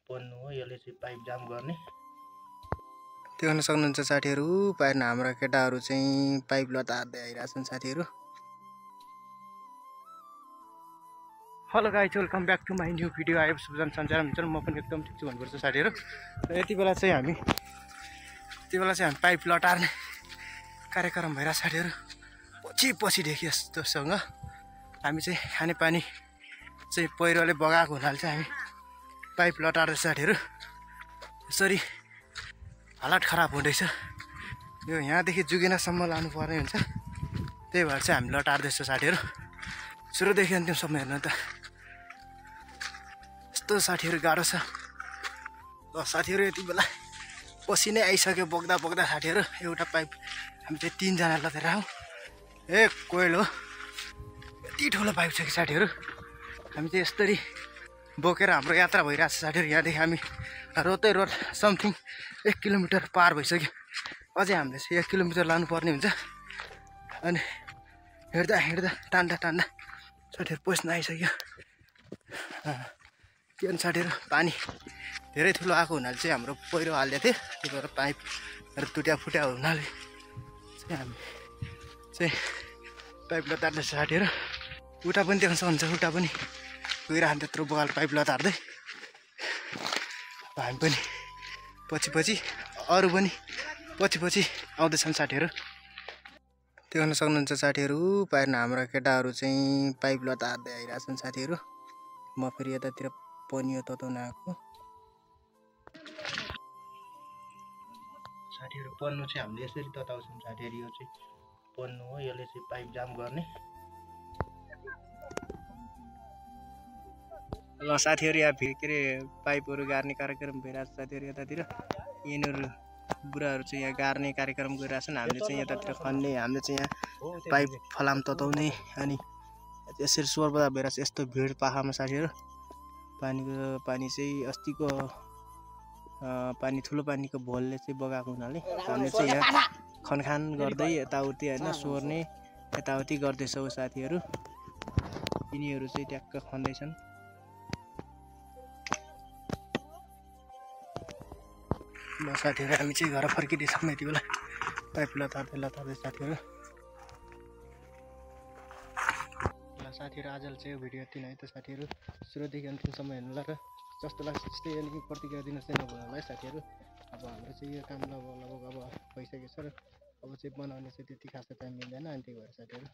पन्नु हो, यसले चाहिँ पाइप जाम गर्ने। देख्न सक्नुहुन्छ साथीहरू, पाइन हाम्रा केटाहरू चाहिँ पाइप लतार्दै आइरहेछन् साथीहरू। Hello guys, welcome back to my new video. आयो सुजन सञ्चार हुन्छ। म पनि एकदम ठिक छु भन्नुपर्छ साथीहरू। र यति बेला चाहिँ हामी पाइप लटार्ने कार्यक्रम भइरहेछ साथीहरू। पछिदेखि यस्तोसँग हामी चाहिँ खानेपानी चाहिँ पहिरोले बगाएको हुनाले चाहिँ हामी पाइप लटार्दैछ साथीहरू। यसरी हालत खराब हुँदैछ, यो यहाँदेखि जुगिनासम्म लानुपर्ने हुन्छ, त्यही भएर चाहिँ हामी लटार्दैछ साथीहरू। सुरुदेखि अन्तिमसम्म हेर्नु त, यस्तो साथीहरू गाह्रो छ। साथीहरू यति बेला पसिनै आइसक्यो बग्दा साथीहरू। एउटा पाइप हामी चाहिँ 3 जना लतेर हौ। कोइल हो, यति ठुलो पाइप छ कि साथीहरू। हामी चाहिँ यसरी बोकेर हाम्रो यात्रा भइरहेको छ साथीहरू। यहाँदेखि हामी रोड समथिङ 1 किलोमिटर पार भइसक्यो। अझै हामीले चाहिँ 1 किलोमिटर लानुपर्ने हुन्छ। अनि हिँड्दा टान्दा साथीहरू पस्न आइसक्यो। के भन्छ साथीहरू, पानी धेरै ठुलो आएको हुनाले चाहिँ हाम्रो पहिरो हाल्दै थियो, त्यही भएर पाइपहरू टुट्या हुनाले चाहिँ हामी चाहिँ पाइप लतार्दैछ साथीहरू। उता पनि देख्न सक्नुहुन्छ, उता पनि गइरहन्छ त्यत्रो बगाल पाइप लतार्दै। हामी पनि पछि अरू पनि पछि आउँदैछन् साथीहरू। देख्न सक्नुहुन्छ साथीहरू, पाइन हाम्रा केटाहरू चाहिँ पाइप लतार्दै आइरहेछन् साथीहरू। म फेरि यतातिर पनियो तताउन आएको साथीहरू। पन्नु चाहिँ हामीले यसरी तताउँछौँ साथीहरू। यो चाहिँ पन्नु हो, यसले चाहिँ पाइप जाम गर्ने। ल साथीहरू, यहाँ के अरे पाइपहरू गाड्ने कार्यक्रम भइरहेको छ साथीहरू। यतातिर यिनीहरू बुढाहरू चाहिँ यहाँ गाड्ने कार्यक्रम गरिरहेछन्। हामीले चाहिँ यतातिर खन्ने, हामीले चाहिँ यहाँ पाइप फलाम तताउने। अनि यसरी स्वर्बदा भइरहेछ यस्तो भिड पाखामा साथीहरू। पानी चाहिँ अस्तिको पानी ठुलो पानीको भोलले चाहिँ बगाएको हुनाले हामीले चाहिँ यहाँ खनखान गर्दै यताउति होइन सोर्ने यताउति गर्दैछौँ साथीहरू। यिनीहरू चाहिँ ट्याक्क खन्दैछन्। ल साथीहरू, हामी चाहिँ घर फर्किँदैछौँ यति बेला पाइप लतार्दै साथीहरू। ल साथीहरू, आजले चाहिँ यो भिडियो यति नै है त साथीहरू। सुरुदेखि अन्तिमसम्म हेर्नु ल, र जस्तो लाग्छ त्यस्तै अनि प्रतिक्रिया दिनुहोस् है नभन्नुलाई साथीहरू। अब हाम्रो चाहिँ यो काम लगभग अब भइसकेको छ, र अब चाहिँ बनाउने चाहिँ त्यति खासै टाइम मिल्दैन। अनि त्यही भएर साथीहरू